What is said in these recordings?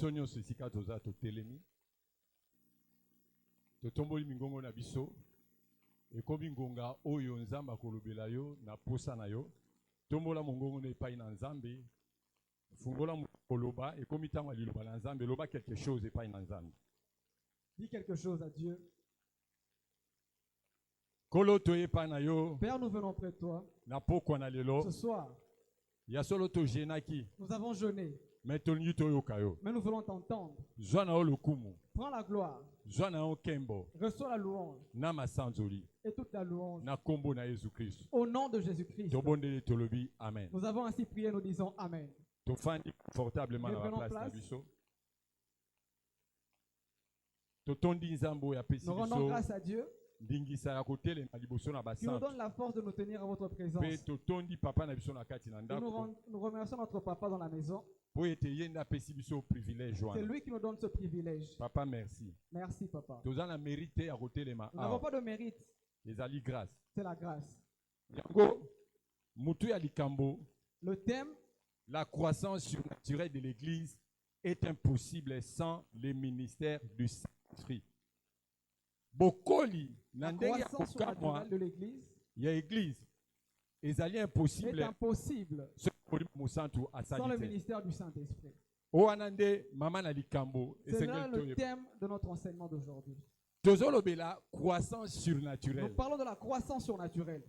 biso nyonso esika toza totelemi totomboli mingongo na biso ekomi ngonga oyo nzambe akolobela yo na posa na yo tombola mongongo na epai na nzambe fungola koloba ekomi ntango liloba na nzambe loba quelque chose epai na nzambe. Dis quelque chose à Dieu. Kolo toyepa na yo Père, nous venons près de toi. na pokwa na lelo Ce soir, ya solo to jenaki nous avons jeûné, mais tolingi toyoka yo mais nous voulons t'entendre. zwa na yo lokumu Prends la gloire, zwa na yo nkembo reçois la louange na masanzoli et toute la louange. na kombo na Yesu Kristo Au nom de Jésus-Christ, tobondeli tolobi amen. nous avons ainsi prié, nous disons Amen. Tofandi confortablement na Prenons place na place. biso totondi nzambe oyo apesi Nous rendons biso grâce à Dieu ndingisa ya kotelema liboso na qui nous basantu donne la force de nous tenir à votre présence. mpe totondi papa na biso na kati na Et ndako nous remercions notre papa dans la maison. po ete ye nde apesi biso privilège C'est wana. lui qui nous donne ce privilège. Papa merci Merci, papa. toza na mérite ya kotelema Nous n'avons awa pas de mérite, ezali grâce c'est la grâce. yango mutu ya likambo Le thème, la croissance surnaturelle de l'église est impossible sans le ministère du Saint-Esprit. Bokoli na la ndenge ya croissance kokamwa surnaturelle de l'Église ya église ezali est impossible impossible soki Molimo Mosantu sans le asali te. ministère du Saint-Esprit. O wana nde mama na likambo C'est là esengeli le toyeba. thème de notre enseignement d'aujourd'hui. Tozolobela croissance Nous surnaturelle. parlons de la croissance surnaturelle.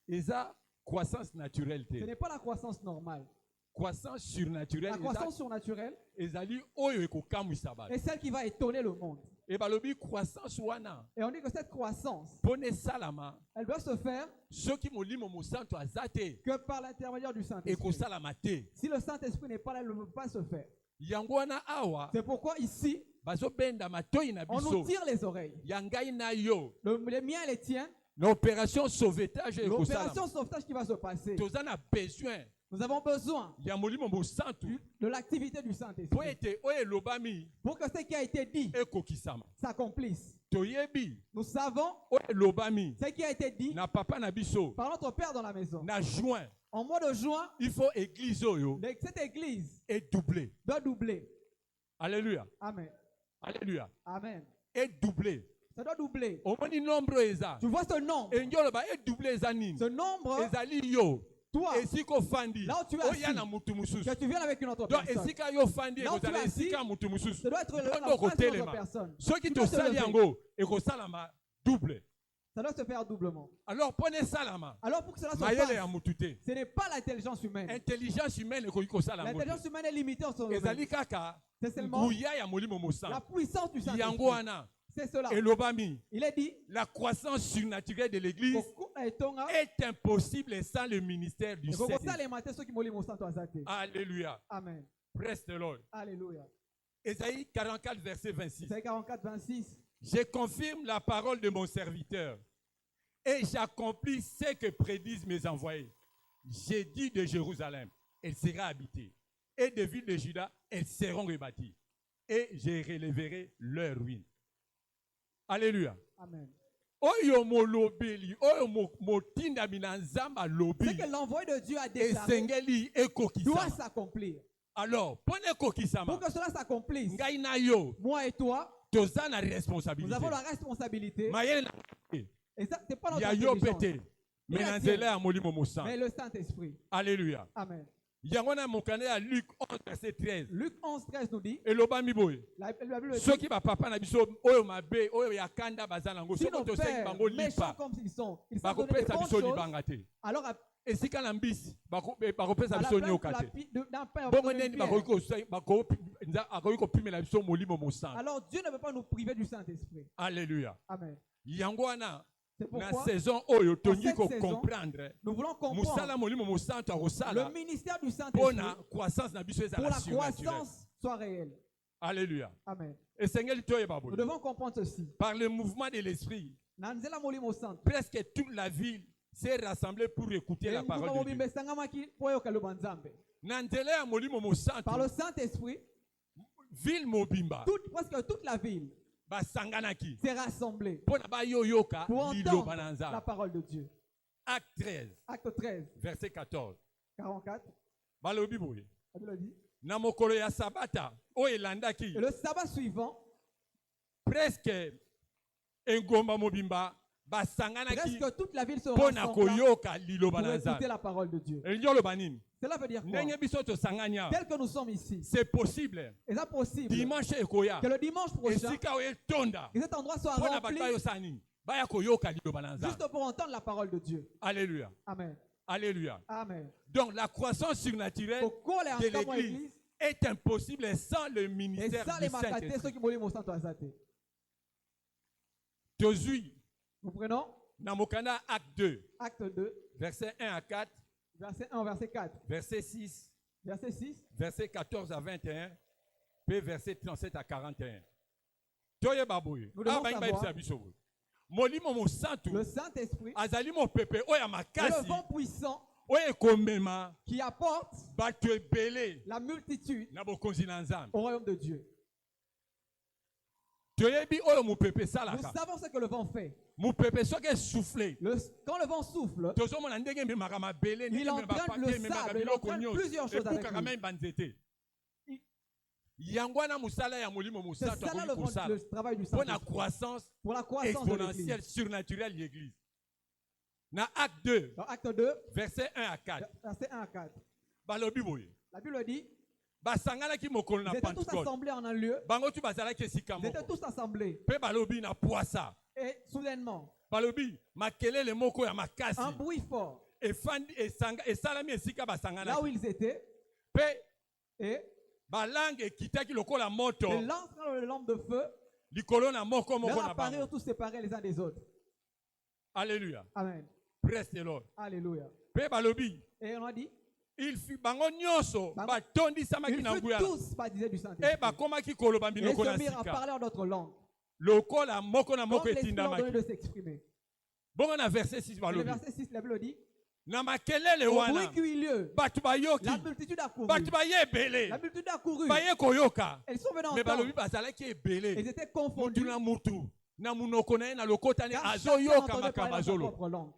Eza croissance naturelle Ce te. n'est pas la croissance normale. Croissance surnaturelle La croissance surnaturelle ezali oyo ekokamwisa bato. est celle qui va étonner le monde. E balobi croissance wana Et on dit que cette croissance, pone esalama elle doit se faire soki Molimo Mosantu aza te que par l'intermédiaire du Saint-Esprit. ekosalama te. Si le Saint-Esprit n'est pas là, elle ne peut pas se faire. Yango wana awa C'est pourquoi ici, bazobenda matoi na on nous biso tire les oreilles. ya ngai na yo Les miens et les tiens, na opération sauvetage l'opération ekosalama. sauvetage qui va se passer. Toza na besoin Nous avons besoin ya Molimo Mosantu de l'activité du po Saint-Esprit ete oyo elobami pour que ce qui a été dit ekokisama. s'accomplisse. Toyebi Nous savons oyo elobami ce qui a été dit na papa na biso par notre Père dans la maison. na juin En mois de juin, il faut église oyo cette église est doublée. doit doubler. Alléluia. Amen. Alléluia. Amen. Est doublée. Ça doit doubler. Omoni nombre eza. Tu vois ce nombre. Et njoloba est doublé eza nini? Ce nombre, Ezali yo. toi, Esiko fandi. là où tu es Oya assis, na mutu mususu. que tu viennes avec une autre Donc personne. esika yo fandi Là où tu ekozala es assis, esika mutu mususu. Ça doit être Donc la place d'une autre kotelema. personne. Soki Tu dois te tosali lever. yango ekosalama double. Ça doit se faire doublement. Alors pone salama. Alors pour que cela se Mayele ya fasse, mutu te. ce n'est pas l'intelligence humaine. Intelligence humaine ekoki kosala yango te. L'intelligence humaine est limitée en son domaine. Ezali kaka C'est seulement nguya ya Molimo la Mosantu. puissance du Yango Saint-Esprit. wana C'est cela. elobami. Il est dit, La croissance surnaturelle de l'église est impossible sans le ministère du Saint-Esprit. Alléluia. Amen. Praise the Lord. Alléluia. Ésaïe 44, verset 26. Isaïe 44, 26. Je confirme la parole de mon serviteur et j'accomplis ce que prédisent mes envoyés. J'ai dit de Jérusalem, elle sera habitée, et des villes de Juda, elles seront rebâties, et je relèverai leurs ruines. Alléluia. Amen. Oyo molobeli, oyo motindami na nzamba lobi. Ce que l'envoyé de Dieu a déclaré Esengeli doit ekokisama. s'accomplir. Alors, pone Pour ekokisama. que cela s'accomplisse, Ngai na yo, moi et toi, toza na nous responsabilité. avons la responsabilité. Mayele na Et ça, c'est pas notre ya yo intelligence, pete. Mais Il a na dit. nzela ya Molimo mais Mosantu. le Saint-Esprit. Alléluia. Amen. Yango na mokanda ya Luc 11 verset 13. Luc 11, 13 nous dit, Elobami boye. la Bible dit, Soki ba papa na biso oyo mabe oyo ya kanda bazana ngo si soko nos to sengi pères, bango méchants lipa. comme ils sont donné Bakopesa des biso bonnes choses, libanga te. alors Esika na mbisi bakopesa à la biso place nyoka te. d'un pain, Bongo neni bakoki kopimela biso Molimo Mosantu. alors Dieu ne veut pas nous priver du Saint-Esprit. Alléluia. Amen. Yango wana C'est na pourquoi saison oyo tongi cette ko saison, comprendre nous voulons musala comprendre Molimo Mosantu le akosala ministère du pona Saint-Esprit croissance na biso pour ezala la surnaturelle. croissance soit réelle. Alléluia. Amen. Esengeli toyeba Nous boye. devons comprendre ceci. Par le mouvement de l'esprit, Na nzela molimo santo. presque toute la ville s'est rassemblée pour écouter la parole de Dieu. Besangamaki po yoka lo banzambe. Na nzela ya Molimo Mosantu, Par le Saint-Esprit, ville mobimba presque toute la ville basanganaki s'est rassemblée pona bayoyoka pour liloba entendre na la Nzambe. parole de Dieu. Acte 13, Acte 13, verset 14. 44. Balobi boye. La Bible dit, na mokolo ya sabata oyo elandaki Et le sabbat suivant, presque engomba mobimba basanganaki presque toute la ville se mpo na rassemble koyoka liloba pour na écouter nzambe. la parole de Dieu. elingi oloba nini? Cela veut dire quoi? ndenge biso tosangani awa Tel que nous sommes ici, c'est possible est ça possible dimanche ekoya que le dimanche prochain, esika oyo etonda que cet endroit soit mpo na bato rempli bayosala nini? baya koyoka liloba na nzambe. juste pour entendre la parole de Dieu? Alléluia, Amen. alléluia. Amen. Donc la croissance surnaturelle Pourquoi les de ensembles à l'église l'église? est impossible sans le Et ministère ça, du les makate, ceux Saint-Esprit. qui mourent au centre azate. Tozui Nous prenons na mokanda acte 2 acte 2, verset 1 à 4, verset 1 au verset 4, verset 6, verset 6, verset 14 à 21, puis verset 37 à 41. Toyeba boye. Nous devons Abayingi savoir. bayebisa biso boye. Molimo mosantu le Saint-Esprit, azali mopepe oyo ya est makasi le vent puissant oyo ekomema qui apporte bato ebele la multitude na bokonzi na nzambe. au royaume de Dieu. Toyebi oyo mopepe Nous esalaka. savons ce que le vent fait. Mopepe soki esouffle Quand le vent souffle, tozomona ndenge ememaka mabele ndenge il ememaka entraîne pake le ememaka sable, il biloko entraîne nyonso plusieurs choses avec ebukaka lui. meme banzete. Il- yango wana mosala ya molimo C'est mosantu ça là akoki kosala le travail du mpo na Saint-Esprit. croissance Pour la croissance de exponentielle l'église. surnaturelle de l'église. Na acte 2 Dans acte 2, verset 1 à 4 verset 1 à 4, balobi boye la Bible dit, basanganaki mokolo na ils étaient tous Pentecôte assemblés en un lieu, bango tu bazalaki esika ils étaient moko tous assemblés. mpe balobi na poisa Et soudainement, balobi makelele moko ya makasi un bruit fort, esalami esika là où basanganaki ils étaient, mpe et balange ekitaki lokola moto les lances dans les lampes de feu likolo na moko leur moko na apparurent bango. tous séparés les uns des autres. Alléluia. Amen. Praise the Lord. Alléluia. Mpe balobi Et on a dit, il fut bango nyonso Bango- batondisamaki ils na furent nguya tous baptisés du e Saint-Esprit. bakomaki koloba Et ils minoko na se mirent à sika parler en d'autres langues. lokola moko na Comme moko l'Esprit leur donnait etindamaki. de s'exprimer. Bongo na verset 6 Et le balobi verset 6, la Bible dit, na makelele au wana bruit qui eut lieu, bato bayoki la multitude a couru. bato baye La ebele multitude a couru. baye koyoka Elles sont venues me balobi entendre. bazalaki Ils ebele étaient mutu confondus. na mutu na munoko na ye na lokota ne Car chacun azoyoka entendait makambo parler dans sa azoloba propre langue.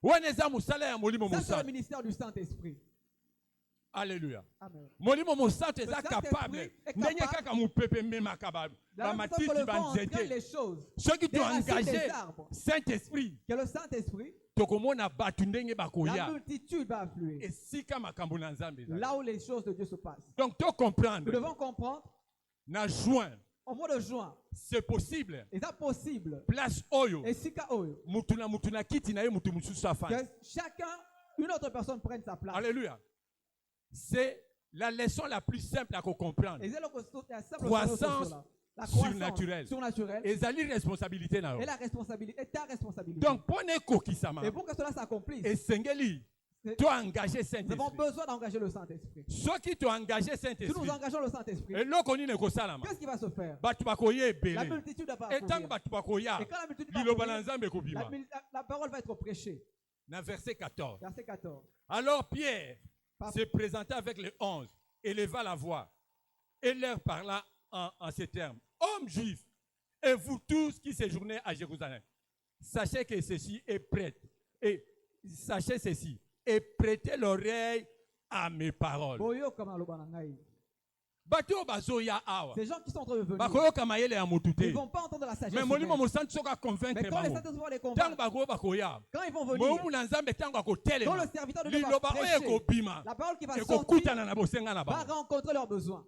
wana eza mosala ya molimo Ça, c'est le mosantu. ministère du Saint-Esprit. Alléluia. Amen. molimo mosantu eza Saint-Esprit capable est ndenge capable. kaka mopepe ememaka La même façon que bamatiti le vent entraîne banzete les choses, soki des racines toengage des arbres, saint-esprit que le Saint-Esprit, tokomona bato ndenge la bakoya multitude va affluer. esika makambo na nzambe ezali. Là où les choses de Dieu se passent. Donc Nous tocomprendre devons comprendre, na juin au mois de juin, c'est possible est-ce possible, place oyo et si mutu na kiti na ye mutu mosusu afandi. que chacun, une autre personne prenne sa place. Alléluia. C'est la leçon la plus simple à comprendre. Et c'est la simple Croissance chose, la croissance surnaturelle. surnaturelle ezali responsabilité na yo. et la responsabilité, et ta responsabilité. Donc mpo na ekokisama Et pour que cela s'accomplisse, esengeli C'est- toengage nous avons saint-esprit. besoin d'engager le Saint-Esprit. soki toengage Si nous saint-esprit engageons le Saint-Esprit, eloko nini ekosalama qu'est-ce qui va se faire? bato bakoya La ebele multitude va etango accourir. bato bakoya Et quand la multitude va liloba na accourir, nzambe ekobima. la parole va être prêchée. Na verset 14. Verset 14. Alors Pierre Pardon. se présenta avec les 11, éleva la voix et leur parla en ces termes. Hommes juifs, et vous tous qui séjournez à Jérusalem, sachez que ceci est prêt. Et sachez ceci, et prêtez l'oreille à mes paroles. Boyo comme un loba na ngai. Bato bazoya awa. Ces gens qui sont en train de venir, Bakoyoka mayele ya motu ils te. ne vont pas entendre la sagesse Mais molimo humaine. mosantu soka Mais convaincre quand les bango. Saint-Esprit vont les Tango convaincre, bago bakoya. quand ils vont venir, Momu na nzambe tango quand akotelema. le serviteur de Dieu va Liloba oyo prêcher, ekobima. la parole qui va sortir Ekokutana na bosenga na va bango. rencontrer leurs besoins.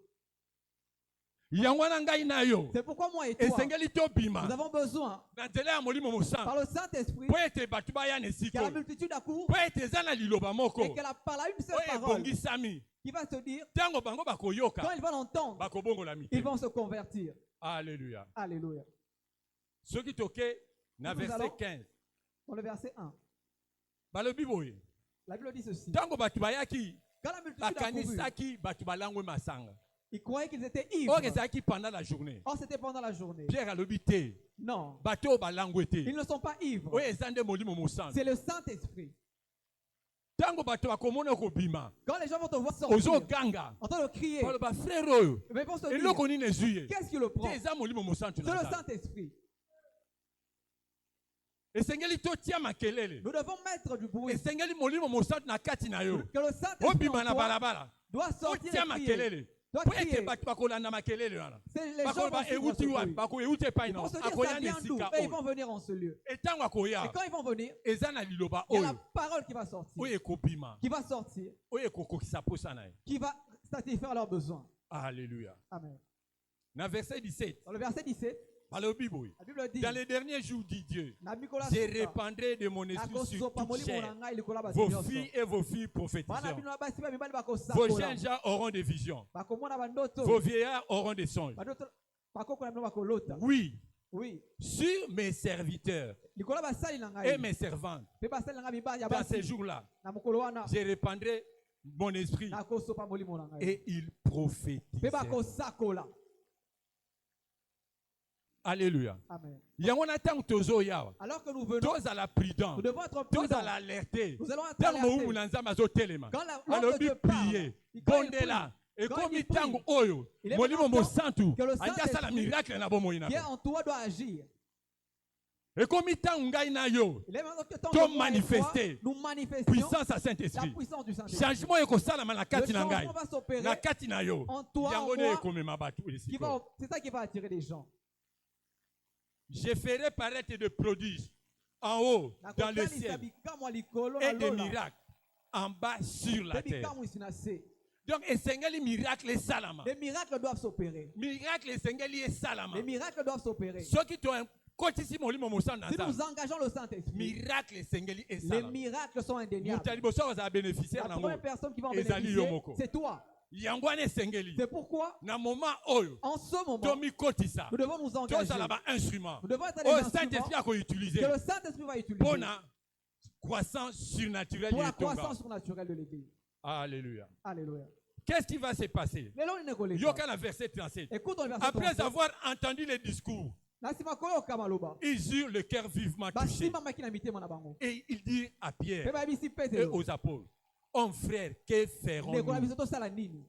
yango wana ngai na yo C'est pourquoi moi et toi, esengeli tobima nous avons besoin, na nzela ya molimo mosantu par le Saint-Esprit, mpo ete bato baya na que esika la oyo multitude accourt mpo ete eza na liloba moko et que par la une seule oyo parole ebongisami qui va se dire, ntango bango quand bakoyoka ils vont l'entendre, bakobongola ils mitema. vont se convertir. Alléluia. Alléluia. soki toke na Nous verset allons- 15 Dans le verset 1, balobi boye la Bible dit ceci. ntango bato bayaki Quand la multitude a couru, bakanisaki bato balangwe masanga ils croyaient qu'ils étaient oyo ivres. ezalaki pendant la journée. Or, c'était pendant la journée. Pierre alobi te Non, bato oyo balangwe ils te ne sont pas ivres. oyo eza nde molimo mosantu. C'est le Saint-Esprit. ntango bato bakomona okobima Quand les gens vont te voir sortir, ozoganga en train de crier, baloba frère oyo mais ils vont se dire, eloko nini ezwi ye qu'est-ce qui le prend? te eza molimo mosantu C'est na le nzambe. Saint-Esprit. esengeli totia makelele Nous devons mettre du bruit. esengeli molimo mosantu na kati na yo Que le Saint-Esprit obima en na toi balabala doit sortir Otia et crier. makelele. Doit Po ete crier. bato bakolanda makelele wana. C'est les gens Bakolo vont ba suivre euti ce wa bruit. bako euti epai Ils na vont se dire akoya ça na vient d'où? esika Et ils oyo. vont venir en ce lieu. Etango Et akoya quand ils vont venir, eza na liloba il y a la oyo parole qui va sortir. oyo ekobima Qui va sortir. oyo ekokokisa posa na ye. Qui va satisfaire leurs besoins. Alléluia. Amen. Na verset 17 Dans le verset 17, balobi boye. la Bible dit, Dans les derniers jours, dit Dieu, na mikolo je suka, répandrai de mon esprit sur akosopa toute molimo chair. na ngai likolo ya bato Vos nyonso. filles et vos filles Bana prophétiseront. bino na basi ba mibali Vos bakosakola. jeunes gens auront des visions. Bakomona bandoto. Vos vieillards auront des songes. Bandoto bakoko na bino bakolota. Oui, Oui. sur mes serviteurs Likolo ya basali na et ngai. mes servantes, Pe basali na ngai mibali ya dans ces basi. jours-là, Na mokolo wana je répandrai mon esprit nakosopa molimo na ngai. et ils Pe prophétiseront. bakosakola. Alléluia. Amen. Yango na tango tozo yawa. Alors que nous venons, Tozala prudent. nous devons être Tozala prudents. alerté. Nous allons être Tango alertés. moumu na nzamba zo telema. Quand l'homme de Alobi Dieu parle, prier. quand il Bondela. Et Quand comme il il prie, tango oyo. il est Molimo maintenant mo santu. que le Anja sala Saint-Esprit miracle na bomo qui est ina. en toi doit agir. Et comme il tango ngai na yo. Il est maintenant que tant Tom que moi et manifester. toi, nous manifestions Puissance à la Saint-Esprit. puissance du Saint-Esprit. Changement eko sala na Le kati na ngai. changement va s'opérer. Na kati na yo. En toi, Yango en ne moi, ekomema bato esika. C'est ça qui va attirer les gens. Je ferai paraître des prodiges en haut dans le ciel et des miracles en bas sur la terre. Donc, esengeli miracle et salama. Les miracles doivent s'opérer. Miracle esengeli et salama. Les miracles doivent s'opérer. Ceux qui t'ont kotisi molimo mosana Si nous nzambe. engageons le Saint-Esprit, Miracle esengeli et les salama. miracles sont indéniables. Mutali boso za bénéficiaire La nango. première personne qui va en Ezali bénéficier, yomoko. c'est toi. Yangwane esengeli. C'est pourquoi, Na moment oyo. en ce moment, Tomi kotisa. nous devons nous engager. Tozala ba instrument. Nous devons être Oh des Saint-Esprit instruments a ko utiliser. que le Saint-Esprit va utiliser Pour la croissance surnaturelle pour la de ton croissance surnaturelle de l'Église. Alléluia. Alléluia. Qu'est-ce qui va se passer? Mais là, on est collé. Yoka na verset 37. Écoute le verset Après 37. avoir entendu les discours, Nasima koyo kamaloba. ils eurent le cœur vivement touché. Basima makina mitema na bango. Et il dit à Pierre Pe ba bisi et petelo. aux apôtres, oh frère, que Ndeko na ferons-nous? biso tosala nini?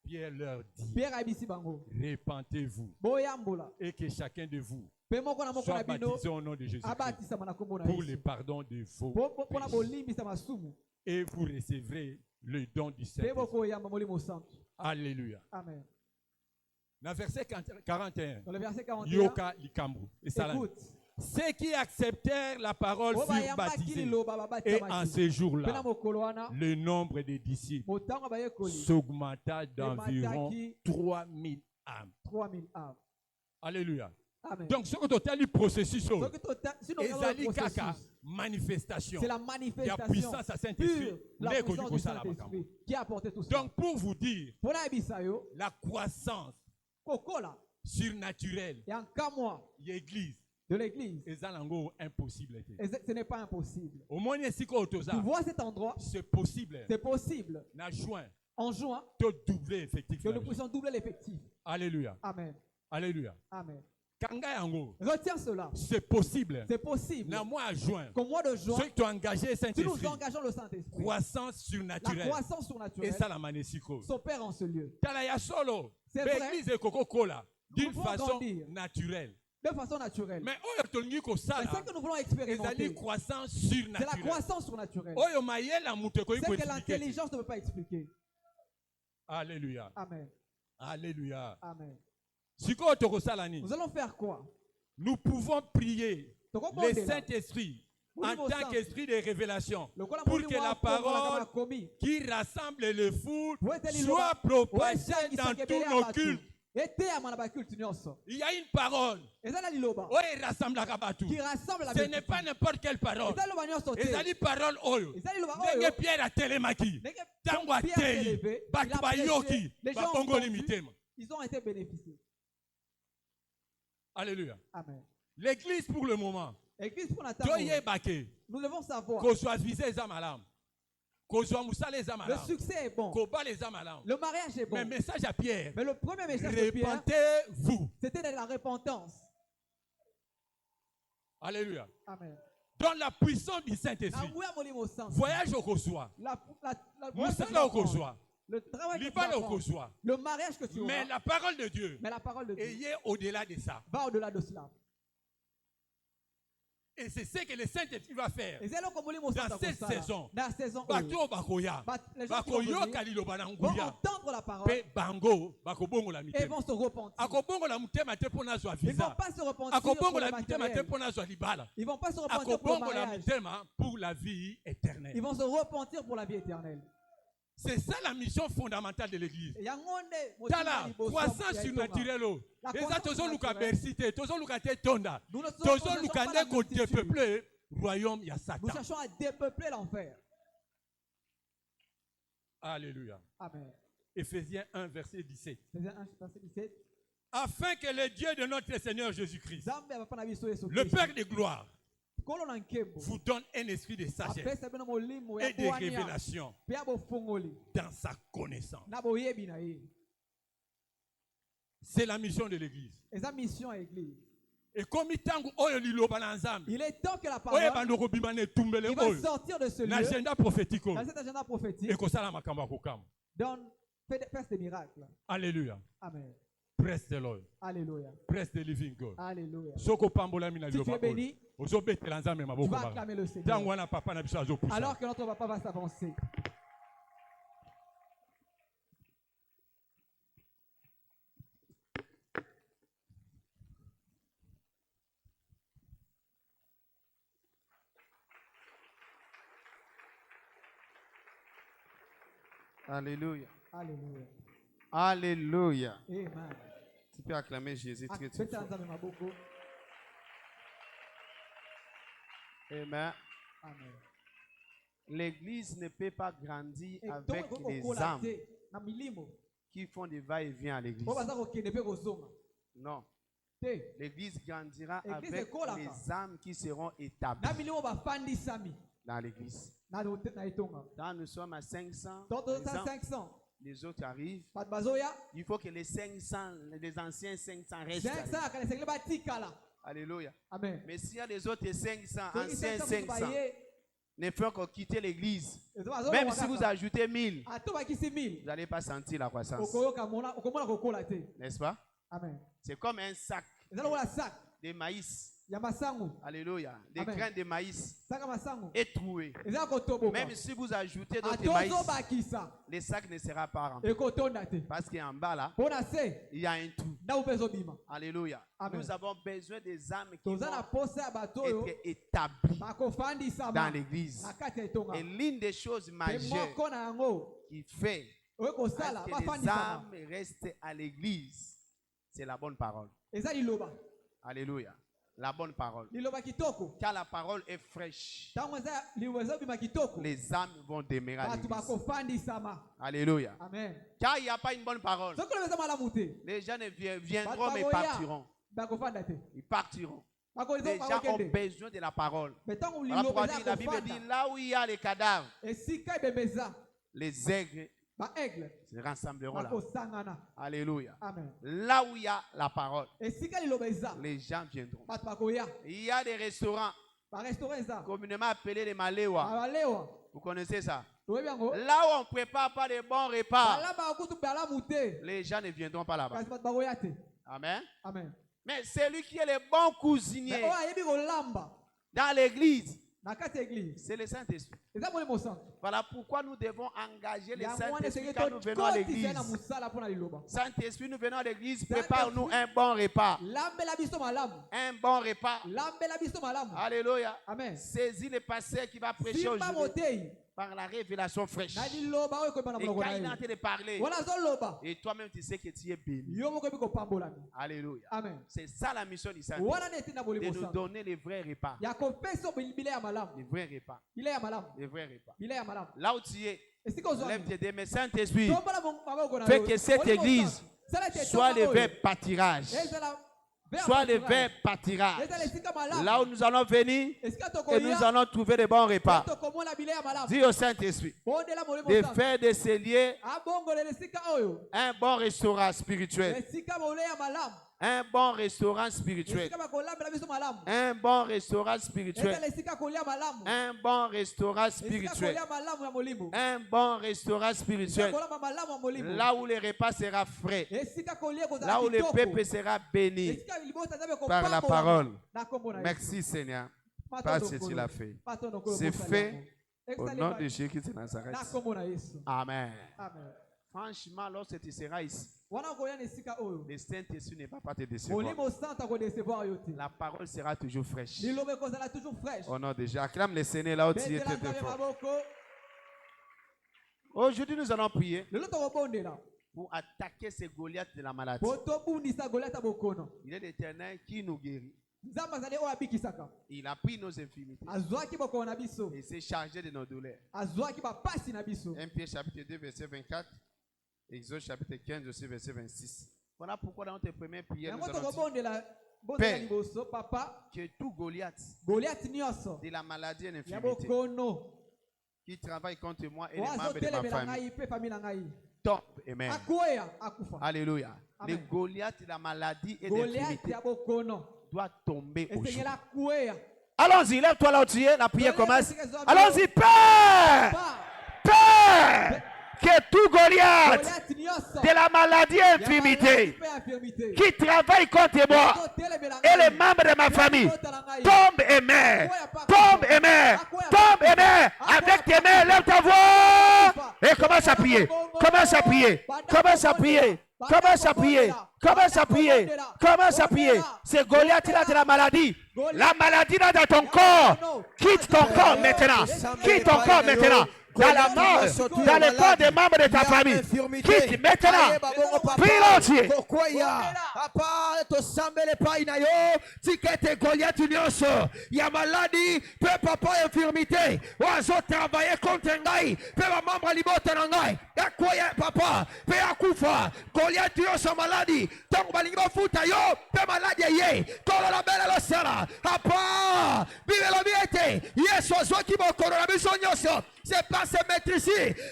Pierre leur dit, Pierre abisi bango. répentez-vous Boyambola. et que chacun de vous Pe moko na moko na soit bino baptisé au nom de Jésus abatisama na kombo na pour le Yesu. pardon de vos Pona péchés. bolimbisa masumu. Et vous recevrez le don du Pe Saint-Esprit. boko yamba molimo santo. Alléluia. Amen. Dans verset 41, Dans le verset 41, Yoka Likambu. Et ça là. écoute. Ceux qui acceptèrent la parole Oba furent yamba baptisés. kililoba Et babatisama en ki. ces Pe jours-là, na mokolo wana, le nombre des disciples motango bayekoli s'augmenta d'environ Emataki 3000 âmes. 3000 âmes. Alléluia. Amen. Donc, ce que tu as lu processus, Si nous regardons ezali le kaka processus, manifestation. c'est la Il y a manifestation puissance à Saint-Esprit. pure, la Mais puissance qu'on du dit ça, Saint-Esprit qui a apporté tout ça. Donc, pour vous dire, Pour la bisayo, la croissance kokola, surnaturelle et en cas moi de l'église, de l'église, ezango impossible. et ce n'est pas impossible. Au moins, si Tu vois cet endroit, c'est possible. c'est possible. Na juin, En juin, de doubler effectivement. que nous puissions doubler l'effectif. Alléluia. Amen. Alléluia. Amen. Kanga yango, Retiens cela. c'est possible. C'est possible. Na mois à juin, Qu'au mois de juin, ceux qui ont engagé si nous Saint-Esprit, engageons le Saint-Esprit, croissance la surnaturelle. croissance Et surnaturelle ça, la manesiko. s'opère en ce lieu. Tala ya solo. C'est vrai. L'église est Coca-Cola. D'une pouvons façon grandir. naturelle. De façon naturelle. Mais oyo tolingi C'est ça kosala, que nous voulons ezali expérimenter. croissance C'est la surnaturelle. croissance surnaturelle. Oyo mayela mutu ekoki C'est que koexpliquer. l'intelligence ne peut pas expliquer. Alléluia. Amen. Alléluia. Amen. Sikoyo tokosala nini? Nous allons faire quoi? Nous pouvons prier le Tokobondela. Saint-Esprit en Molimo tant Santo. qu'esprit de révélation Lokola pour molimo que la wako wana parole makomi. qui rassemble les foules Weteli soit loba. propagée Wesangisa dans kebele tous nos abatu. cultes. Eteyama na baculte nyonso. Il y a une parole Eza na liloba oyo rassemblaka bato. qui rassemble la Ce n'est pas n'importe quelle parole. Eza liloba nyonso te. ezali parole oyo Eza liloba ndenge oyo. Pierre atelemaki Ndenge ntango Pierre s'est ateyi levé, il bato a prêché, bayoki les gens ont babongoli entendu. mitema. Ils ont été bénéficiés. Alléluia. Amen. L'église pour le moment Église pour Nathan. toyebake Nous devons savoir. kozwa vize eza malamu kozwa mosala eza Le malamu succès est bon. kobala eza malamu. Le mariage est bon. Mais message à Pierre, Mais le premier message de Pierre, répentez-vous. c'était de la repentance. Alléluia. Amen. Dans la puissance du Saint-Esprit, Na molimo santo. voyage au kozwa La mosala au kozwa le travail que tu libala vas au prendre, kozwa. le mariage que tu Mais auras, la parole de Dieu mais la parole de Dieu est au-delà de ça. va au-delà de cela. Et c'est ce que le Saint-Esprit va faire. Et c'est là que Molimo Dans Santa cette Kosala. saison, Dans la saison bato bakoya, les gens qui vont venir bakoyoka liloba na vont nguya, entendre la parole pe bango bakobongola et mitema. vont se repentir. Akobongola mutema te pona zwa Ils ne vont visa. pas se repentir pour Akobongola le mitema te matériel. pona zwa libala. Ils ne vont pas se repentir pour le Akobongola mariage. mitema pour la vie éternelle. Ils vont se repentir pour la vie éternelle. C'est ça la mission fondamentale de l'église. Et yangonde, Tala, croissance surnaturelle. La Les croissance autres luka surnaturelle. bersité, tous luka te tonda. Nous ne Tous cherchons luka pas la ne ko multitude. dépeupler royaume ya Nous Satan. cherchons à dépeupler l'enfer. Alléluia. Amen. Éphésiens 1 verset 17. Ephésiens 1, verset 17. Afin que le Dieu de notre Seigneur Jésus-Christ, Nzambe abapana biso Yesu le Kristo. Père de gloire, Kolo na nkembo. vous donne un esprit de sagesse Apesa bino molimo ya et de bwania. révélation Pe ya bofongoli. dans sa connaissance. Na boyebi na ye. C'est la mission de l'église. Eza mission à l'église. Et comme tangu oyo liloba na nzambe, Il est temps que la oyo parole bandoko bimane tumbele il va oyo sortir de ce lieu. l'agenda prophétique Dans cet agenda prophétique. et kosala makambo akokama. Donne, fait des miracles. Alléluia. Amen. Praise the Lord. Alléluia. Praise the living God. Alléluia. Soko pambola mina Si tu liloba es béni, oyo. Ozobetela nzambe tu maboko vas banga. acclamer le Seigneur. Tangu wana papa na biso azopusa. Alors que notre papa va s'avancer. Alléluia. Alléluia. Alléluia. Amen. Tu peux acclamer Jésus très très Faites fort. nzambe maboko. Amen. Amen. L'église ne peut pas grandir Et avec donc, les okola âmes te na milimo. qui font des va-et-vient à l'église. Po baza kokende pe kozonga. Non. Te. L'église grandira Église avec ekolaka. les âmes qui seront Na établies milimo bafandisami. dans l'église. Na etonga. Quand nous sommes à 500, Donc, les, gens- 500. les autres arrivent. Bato bazoya. Il faut que les 500, les anciens 500 restent. à 500 l'église. akanesengeli batikala. Alléluia. Amen. Mais s'il y a les autres 500, Soki anciens 500 500, baye, ne font que quitter l'église. ezo bazoloba Même si kaka. vous ajoutez 1000, Atobakisi 1000. vous n'allez pas sentir la croissance. Okomona kokola te. N'est-ce pas? Amen. C'est comme un sac Eza lokola sac de maïs. ya masangu. Alléluia. Des Amen. grains de maïs Saka masangu. étroués. Eza kotoboka. Même si vous ajoutez d'autres maïs, Atozobakisa. le sac ne sera pas rempli. Ekotonda te. Parce qu'en bas là, Pona se. il y a un trou. Na upezo bima. Alléluia. Amen. Nous avons besoin des âmes qui Toza na vont posa ya bato oyo être établies bakofandisama dans l'église. na kati ya etonga. Et l'une des choses Pe majeures moko na yango qui fait oyo kosala que les bafandisama. âmes restent à l'église, c'est la bonne parole. Eza liloba. Alléluia. La bonne parole. Liloba kitoko. Car la parole est fraîche. Tango eza liloba ezobima kitoko. Les âmes vont demeurer à Bato l'église. bakofandisama. Alléluia. Amen. Car il n'y a pas une bonne parole. Soki oloba eza malamu te. Les gens ne viendront mais Bakoya. partiront. Bakofanda te. Ils partiront. Bakolizo Les gens ont bakokende. besoin de la parole. Mais tango Voilà pourquoi liloba eza la Bible dit kofanda. là où il y a les cadavres, Esika ebembeza. les aigles Baaigle se rassembleront là. bakosangana. Alléluia. Amen. Là où il y a la parole, Esika liloba eza. les gens viendront. Bato bakoya. Il y a des restaurants Barestaurant eza. communément appelés les Maléwa. Abalewa. Vous connaissez ça? Toyebi yango. Là où on ne prépare pas de bons repas, Balaba bakutu balamu te. les gens ne viendront pas là-bas. Kasi bato bakoya te. Amen. Amen. Mais celui qui est le bon Mais cuisinier oyo ayebi kolamba dans l'église, na kati ya église. c'est le Saint-Esprit. Eza molimo santo. Voilà pourquoi nous devons engager le Yango wana Saint-Esprit esengeli quand nous venons à l'église. tokotisa na mosala mpona liloba. Saint-Esprit, nous venons à l'église, Saint-Esprit. prépare-nous un bon repas. Lambela biso malamu. Un bon repas. Lambela biso malamu. Alléluia. Amen. Saisis le pasteur qui va prêcher Simba aujourd'hui motei. par la révélation fraîche. Na liloba oyo koyeba na Et monoko quand na il est en ye. train de parler, Wana azoloba. et toi-même tu sais que tu es béni. Yo moko yebi kopambolami. Alléluia. Amen. C'est ça la mission du Saint-Esprit. Wana neti na De molimo nous santo. donner les vrais repas. Ya kopesa bile ya malamu. Les vrais repas. Bile ya malamu. Les vrais repas. Bile ya malamu. Là où tu es, Esika ozwa. lève tes deux mains. Saint-Esprit, Tombola maboko na fais yo. que cette Molimo église santo. Sala ete soit etonga le oyo. vrai pâtirage. Ezala vers Soit le pâturage. vrai pâtirage. Ezala esika malamu. Là où nous allons venir Esika et tokoya. nous allons trouver de bons repas. Tokomona bile ya malamu. Dis au Saint-Esprit Bondela molimo de santo. faire de ces lieux Abongolela esika oyo. un bon restaurant spirituel. Esika mole ya malamu. Un bon restaurant spirituel. Esika bakolambela biso malamu. Un bon restaurant spirituel. Ezala esika kolia malamu. Un bon restaurant Esika spirituel. kolia malamu ya molimo. Un bon restaurant Esika spirituel. kolamba malamu ya molimo. Là où le repas sera frais. Esika kolia kozala Là où le kitoko. peuple sera béni Esika libota zabe par la kopambola. parole. Na kombo na Yesu. Merci Seigneur. Pas ce que tu l'as fait. C'est fait au nom de Jésus-Christ de Nazareth. Amen. Amen. Franchement, lorsque tu seras ici, Wana koya na esika oyo. le Saint-Esprit ne va pas te décevoir. Molimo santa ko décevoir yo te. La parole sera toujours fraîche. Lilobe kozala toujours fraîche. Au nom de Jésus. Acclame le Seigneur là où tu es très fort. Aujourd'hui, nous allons prier Lelo tokobondela. pour attaquer ces Goliaths de la maladie. Poto bundisa Goliath bokono. Il est l'Éternel qui nous guérit. Nzamba zale o abikisaka. Il a pris nos infirmités Azwaki boko na biso. et s'est chargé de nos douleurs. Azwaki ba pasi na biso. 1 Pierre chapitre 2 verset 24. Exode chapitre 15 aussi verset 26. Voilà pourquoi dans notre première prière nous allons dire Père, papa, que tout Goliath Goliath nyonso de la maladie et ya l'infirmité bokono qui travaille contre moi et les membres de wazotelemela ma ngai famille pe famille na ngai tombe. Amen. akoya akufa. Alléluia. Amen. Les Goliath de la maladie et Goliath l'infirmité ya bokono doivent tomber aujourd'hui. esengela akoya. Allons-y, lève-toi là où tu es, la prière commence. Allons-y. Allons-y, Père! Pa, Père! Que tout Goliath Goliath nyonso de la maladie et ya infirmité maladie pe infirmité qui travaille contre moi Azotelemela et les ngai. membres de ma famille Libota na ngai. tombe et meurt. Tombe et meurt. Tombe et meurt. Avec tes mains, lève ta voix et commence à prier. Commence à prier. Commence à prier. Commence à prier. Commence à prier. Commence à prier. C'est Goliath là de la maladie. La maladie là dans ton corps. Quitte ton corps maintenant. Quitte ton corps maintenant. Dans la mort, dans le corps des membres de ta famille. Quitte maintenant. Prie l'entier. Pourquoi il y a papa tosambele pai na yo tikete Goliath nyonso ya maladi pe papa infirmité wazo travailler contre ngai pe ba membre libota na ngai akoya papa pe akufa Goliath nyonso maladi tango balingi bafuta yo pe maladi ye kolo la bela lo sala papa bibelo biete yeso zoki bokoro na biso nyonso. C'est par ce maître ici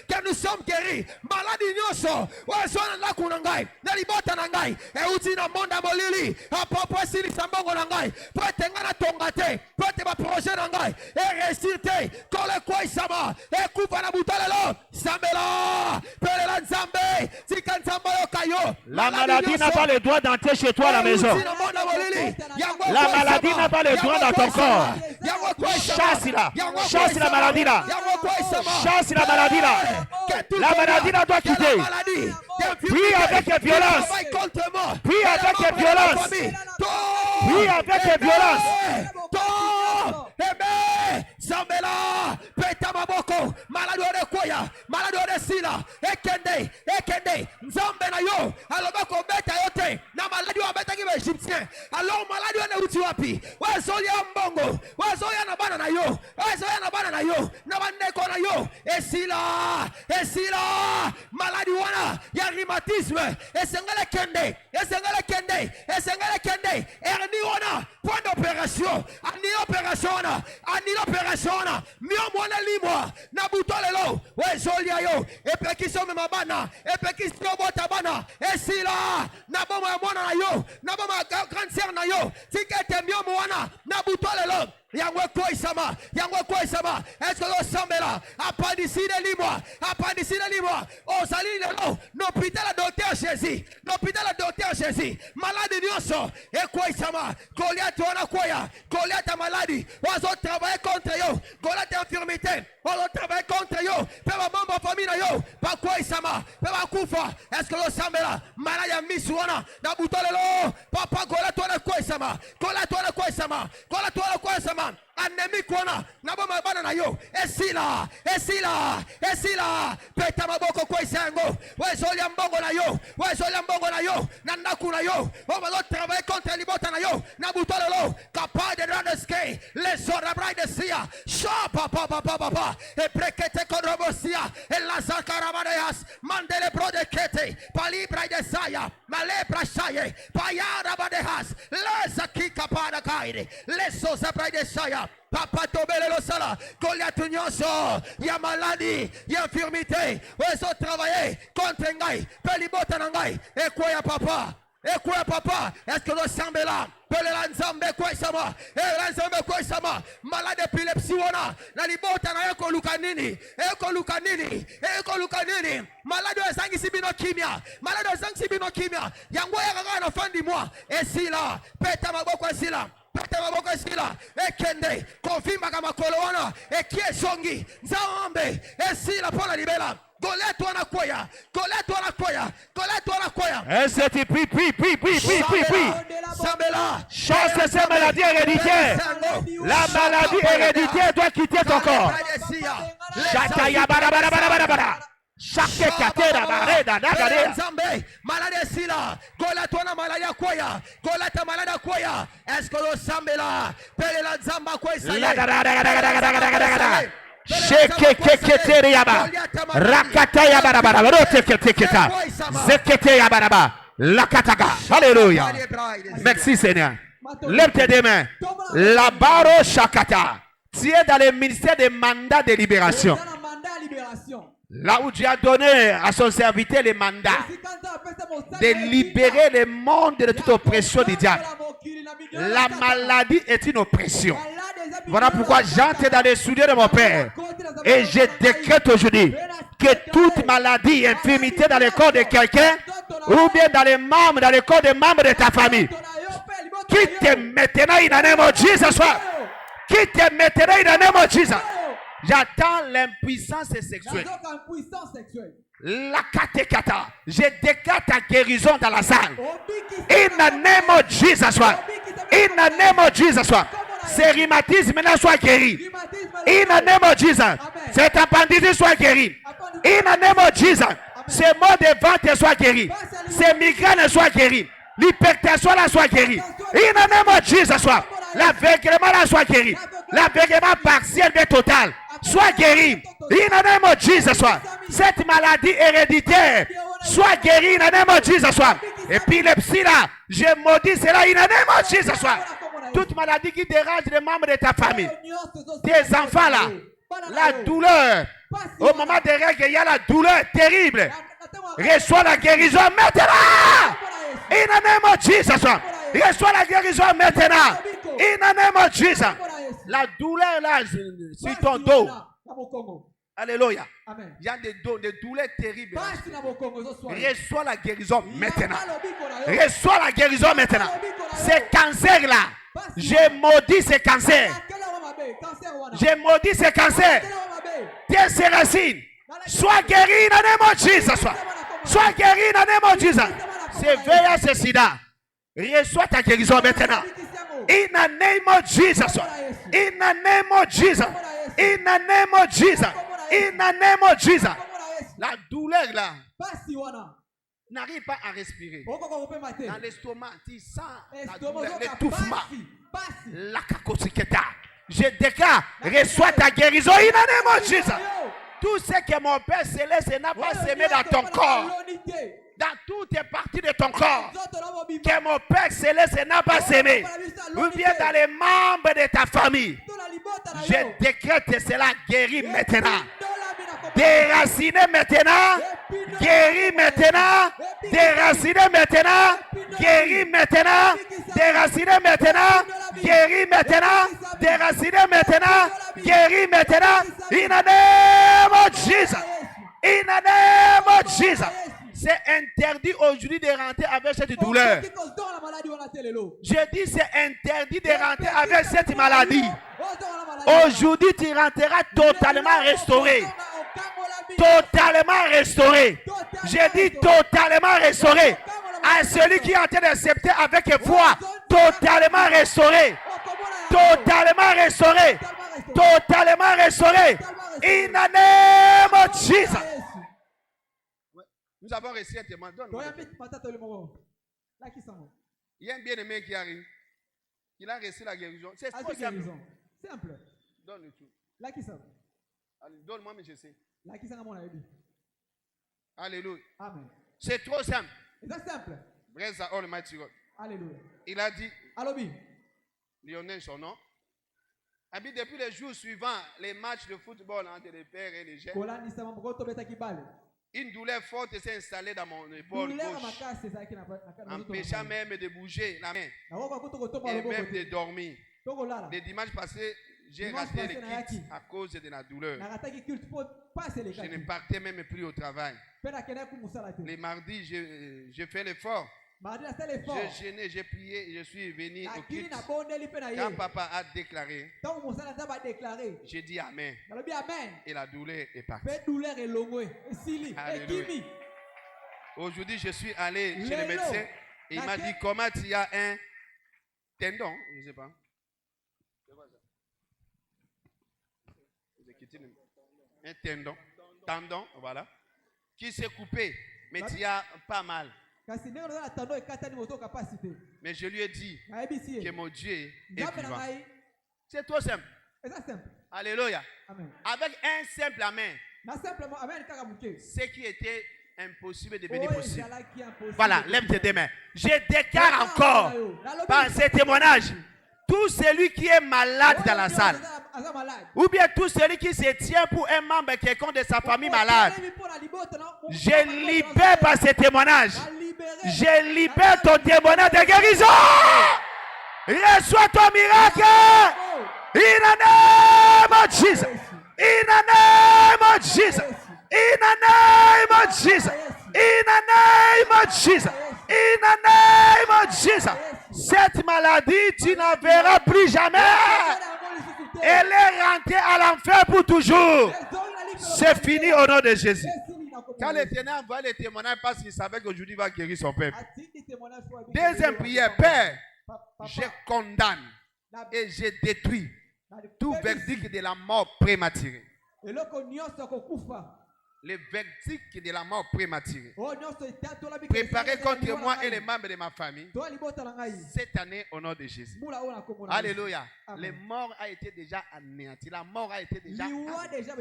que nous sommes guéris. Maladie nyoso, wazona na kunangai, na libota nangai, e uti na monda molili, papa sili sambongo nangai, prete ngana tongate, prete ba projet nangai, e resiste, kole kwa isama, e kufa na butalelo, sambela, pelela nzambe, tika nzamba yo kayo. La maladie n'a pas le droit d'entrer chez toi à la maison. La maladie n'a pas le droit dans ton corps. Chasse là. Chasse la maladie là. Chasse la maladie là. La maladie là doit quitter. Prie avec tes violences. Prie avec tes violences. Prie avec tes violences. Zambela, peta maboko, maladi ode koya, maladi ode sila, ekende, nzambe na yo, alobako beta yote, na maladi wa beta kiba Egyptien, alo maladi ode uti wapi, wazoya mbongo, wazoya na bana na yo, na bandeko na yo, esila, maladi wana, ya rhumatisme, esengele kende, erni wana, point d'opération, ani opération, mio mwana limwa na butolelo wezolia yo epekiso mabana epekiso bota bana esila na boma ya mwana na yo na boma ya cancer na yo tikete mio mwana na butolelo yango koisama est-ce que l'osambela apandisine limwa ozali lelo l'hôpital docteur Jésus malade nyonso ekoisama Goliath wana koya Goliath maladi wazo travailler contre yo Goliath infirmité wazo travailler contre yo pe ba mambo famille na yo pa koisama pe ba kufa est-ce que l'osambela malade ya misu wana na butolelo papa Goliath wana koisama anemi kona na boma bana na yo esila peta maboko kwa isango wezolia mbongo na yo na ndaku na yo on va travailler contre libota na yo na butololo capable de randeske les orabrailles de sia shapa papa e prekete kodrobosia e la zakarabadeas mandele brodekete palibra de saya malebra saye payara badehas les zakika pada kaide les osabrailles de saya papa tobele lo sala Goliath nyonso ya maladie ya infirmité wezo travailler contre ngai pelibota na ngai ekoya papa est-ce que lo sambela pelela nzambe kwa isama malade epilepsie wana na libota na eko luka nini malade ezangisi bino kimia yango ya kaka na fandi mwa esila peta maboko esila pete maboko esila ekende kovimbaka makolo wana ekiesongi nzambe esila mpo na libela Goliath wanakwea, Goliath wanakwea, Goliath wanakwea. Est-ce que tu pries? Sambela. Chasse ces maladies héréditaires. La maladie héréditaire doit quitter ton corps. Shakaya bara bara bara bara bara. Chaque katera bareda nagare. Nzambe malade sila. Goliath wana malade akwea. Goliath malade akwea. Est-ce que le sambela pele la nzamba kwa Isaïe? Shekekekete yaba. Rakata yaba bara bara. Rotekeketa. Zekete yaba bara. Lakataga. Alléluia. Merci Seigneur. Lève tes deux mains. La baro shakata. Tu es dans le ministère des mandats de libération. Là où Dieu a donné à son serviteur les mandats de libérer le monde de toute oppression du diable. La maladie est une oppression. Voilà pourquoi j'entre dans les souliers de mon Père et je décrète aujourd'hui que toute maladie, infirmité dans le corps de quelqu'un ou bien dans les membres, dans le corps des membres de ta famille, quitte maintenant in the name of Jesus. Quitte maintenant in the name of Jesus. J'attends l'impuissance sexuelle. La katekata. Je déclare ta guérison dans la salle. In the name of Jesus. In the name of Jesus. Ces rhumatismes maintenant soient guéris. In the name of Jesus. Cette appendicite soit guérie. In the name of Jesus. Ces maux de ventre soient guéris. Ces migraines soient guéris. L'hypertension là soit guérie. In the name of Jesus. L'aveuglement là soit guéri. L'aveuglement partiel mais total soit guéri. In the name of Jesus. Cette maladie héréditaire soit guérie. In the name of Jesus. Épilepsie là, je maudis cela. In the name of Jesus. Toute maladie qui dérange les membres de ta famille, tes enfants là, la douleur, au moment des règles, il y a la douleur terrible. Reçois la guérison maintenant. In the name of Jesus. Reçois la guérison maintenant. In the name of Jesus. La douleur là, sur ton dos. Alléluia. Il y a des douleurs terribles. Reçois la guérison maintenant. Reçois la guérison maintenant. Ces cancers là, j'ai maudit ces cancers. J'ai maudit ces cancers. Tes racines. Sois guéri dans le nom de Jesus. Sois guéri dans le nom de Jesus. C'est VIH sida. Reçois ta guérison maintenant. In the name of Jesus. In the name of Jesus. In the name of Jesus. In the name of Jesus. La douleur là n'arrive pas à respirer. Dans l'estomac, tu sens la douleur, l'étouffement. La kakosiketa. Je déclare, reçois ta guérison. In the name of Jesus. Tout ce que mon Père céleste n'a pas semé dans ton corps, dans toutes les parties de ton corps, que mon Père céleste n'a pas semé, ou bien dans les membres de ta famille, je décrète cela guéri maintenant. Déraciné maintenant, guéri maintenant, déraciné maintenant, guéri maintenant, déraciné maintenant, guéri maintenant, déraciné maintenant, guéri maintenant, in the name of Jesus, in the name of Jesus. C'est interdit aujourd'hui de rentrer avec cette douleur. Je dis c'est interdit de rentrer avec cette maladie. Aujourd'hui tu rentreras totalement restauré. Totalement restauré. Je dis totalement restauré. À celui qui est en train d'accepter avec foi, totalement restauré. Totalement restauré. Totalement restauré. In the name of Jesus. Nous avons reçu un témoin. Il y a un bien-aimé qui arrive. Il a reçu la guérison. C'est trop simple. Donne-le tout. Donne-moi, mais je sais. Alléluia. Amen. C'est trop simple. C'est simple. Praise the Almighty God. Alléluia. Il a dit, Allobi. Lionel son nom. Depuis les jours suivants, les matchs de football entre les pères et les jeunes, une douleur forte s'est installée dans mon épaule gauche, empêchant même de bouger la main et même de dormir. Le dimanche passé, j'ai raté le culte à cause de la douleur. Je ne partais même plus au travail. Les mardis, j'ai fait l'effort J'ai gêné, j'ai prié, je suis venu au culte. Quand papa a déclaré, j'ai dit Amen. Et la douleur est partie. Alléluia. Aujourd'hui, je suis allé chez le médecin et il m'a dit comment tu as un tendon, je ne sais pas. Un tendon, voilà, qui s'est coupé, mais tu as pas mal. Mais je lui ai dit que mon Dieu est vivant. C'est trop simple. Alléluia. Amen. Avec un simple amen, ce qui était impossible de devenir possible. Voilà, lève tes deux mains. Je déclare encore par ce témoignage, tout celui qui est malade dans la salle, ou bien tout celui qui se tient pour un membre quelconque de sa famille malade, je libère par ce témoignage. Je libère ton témoignage de guérison. Reçois ton miracle. In the name of Jesus. In the name of Jesus. In the name of Jesus. In the name of Jesus. In the name of Jesus. Cette maladie, tu n'en verras plus jamais. Elle est rentrée à l'enfer pour toujours. C'est fini au nom de Jésus. Quand l'Éternel envoie les témoignages parce qu'il savait qu'aujourd'hui il va guérir son peuple. Deuxième prière, Père, je condamne et je détruis tout verdict de la mort prématurée. Le verdict de la mort prématurée préparé contre moi et les membres de ma famille cette année au nom de Jésus. Alléluia. Le mort a été déjà anéanti. La mort a été déjà anéanti.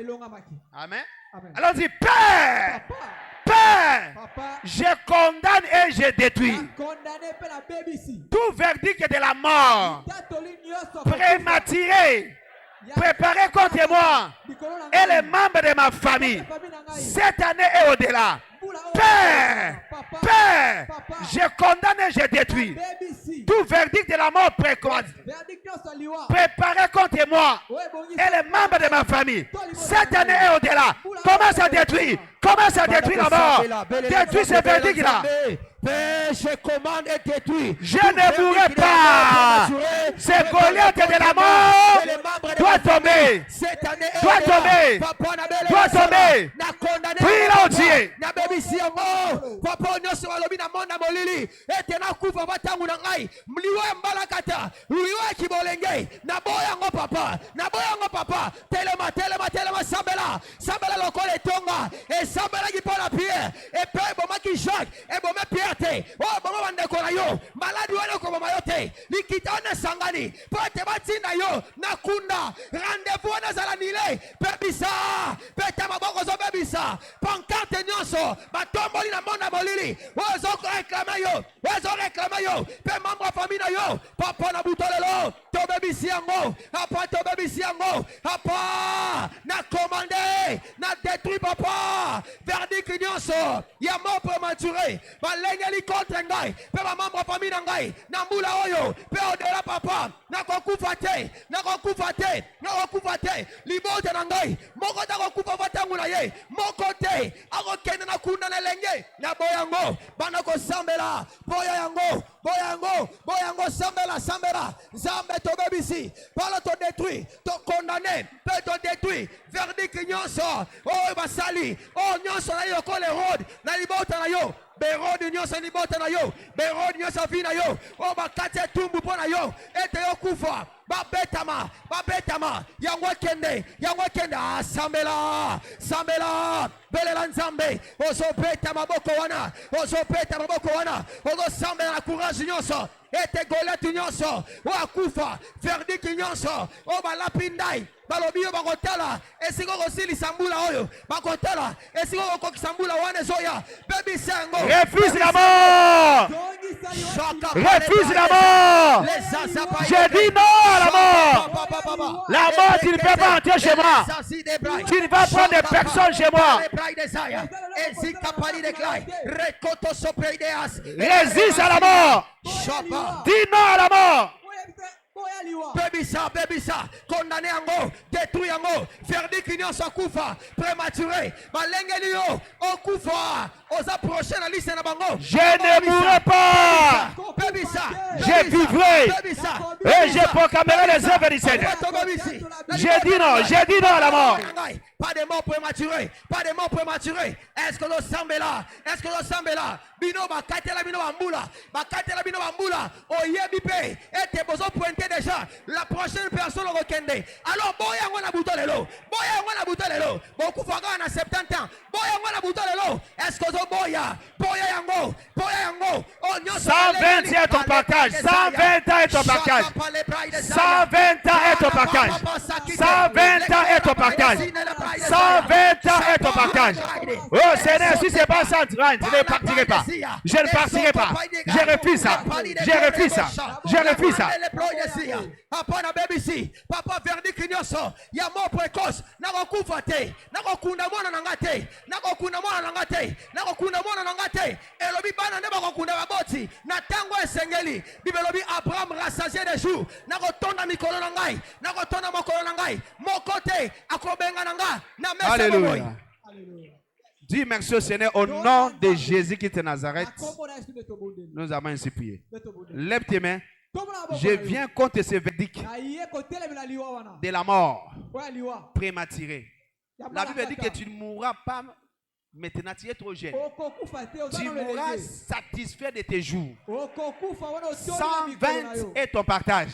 Amen. Alors dis Père, Père, je condamne et je détruis tout verdict de la mort prématuré préparé contre moi et les membres de ma famille cette année et au-delà. Père, Père, je condamne et je détruis tout verdict de la mort préparé contre moi et les membres de ma famille cette année et au-delà. Commence à détruire, commence à détruire la mort. Détruis ce verdict-là. Père, je commande et détruis. Je ne mourrai pas. C'est Goliath de la mort. Doit tomber. Doit tomber. Doit tomber. Prie là, Dieu. Papa nyonso walobi na monda molili ete na kufa batangu na ngai mliwa mbalakata mliwa kibolenge na boyango papa na boyango papa telema telema telema sambela sambela lokole tonga e sambela ki pona pierre e pe boma ki Jacques e boma pierre te o boma bandeko na yo maladi wana ko boma yote likitana sangani pote batinda yo na kunda rendez-vous na zala nile pebisa peta maboko zo pebisa pancarte nyonso batomboli na monda molili ozo réclamer yo pe membre famille na yo papa na butolelo to bebisi yango apa to bebisi yango apa na commander na détruit papa verdict nyonso ya mort prématuré balengeli contre ngai pe membre famille na ngai na mbula oyo pe odela papa na kokufa te libote na ngai moko ta kokufa vatangu na ye moko te akokende na kunda na lenge na boyango bana ko sambela boyango sambela zambe to bebisi pala to détruit to condamné pe to détruit verdict nyonso o basali o nyonso na yo ko le road na libota na yo berodi nyonso libota na yo berodi nyonso vina yo o bakate tumbu pona yo ete yo kufa babetama yango kende sambela belela nzambe ozopeta maboko wana ozosambela na courage nyonso ete Goliath nyonso wakufa verdict nyonso o balapindai balobi yo bakotala esiko kosilisa mbula oyo bakotala esiko kokokisa wana ezoya bebisengo refuse la mort. Refuse la mort. Je dis non à la mort. La mort, tu ne peux pas entrer chez moi. Tu ne vas prendre personne chez moi. Résiste à la mort. Dis non à la mort. bebisa, condamné yango, détruit yango, verdict nyonso akufa, prématuré, balengeli yo, okufa, aux approchés la liste na bango. Je ne mourrai pas. Je vivrai. Et je proclamerai les œuvres du Seigneur. J'ai dit non à la mort. Pas de mort prématurée, pas de mort prématurée. Est-ce que le sang est là? Est-ce que le sang est là? Bino bakatela bino bambula, oyebi pe, et besoin pointer déjà la prochaine personne au kende. Alors boya ngona butolelo, beaucoup faga na 70 ans. Boya ngona butolelo. Est-ce que zo boya yango, oh nyoso 120 est ton package, 120 ans est ton package. 120 ans est ton package. 120 ans est ton package. 120 ans est ton package. Oh Seigneur, si c'est pas ça, je ne partirai pas. Je ne partirai pas. Je refuse ça. Je refuse ça. Apana BBC, papa verdict nyoso, ya mort précoce, nakokufa te, nakokunda mwana nangate, elobi bana nde bakokunda baboti, na tango esengeli, bibelobi Abraham rassasié des jours, nakotonda mikolo na ngai, nakotonda mokolo na ngai, mokote akobenga na nga, na mesa. Alléluia. Dis merci au Seigneur au nom de Jésus-Christ de Nazareth. Nous avons ainsi prié. Lève tes mains. Je viens contre ce verdict de la mort prématurée. La Bible dit que tu ne mourras pas maintenant, tu es trop jeune. Tu mourras satisfait de tes jours. 120 est ton partage.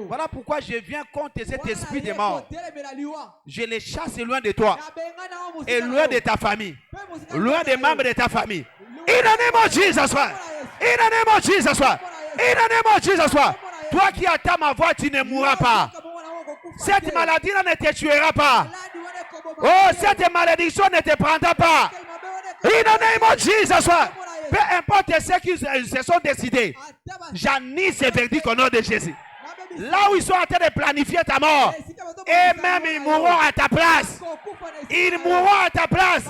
Voilà pourquoi je viens contre cet esprit de mort. Je les chasse loin de toi et loin de ta famille, loin des membres de ta famille. In the name of Jesus Christ. In the name of Jesus Christ. In the name of Jesus Christ. Toi qui attends ma voix, tu ne mourras pas. Cette maladie-là ne te tuera pas. Oh, cette malédiction ne te prendra pas. In the name of Jesus Christ. Peu importe ce qu'ils se sont décidés, j'annule ce verdict au nom de Jésus. Là où ils sont en train de planifier ta mort, et même ils mourront à ta place. Ils mourront à ta place.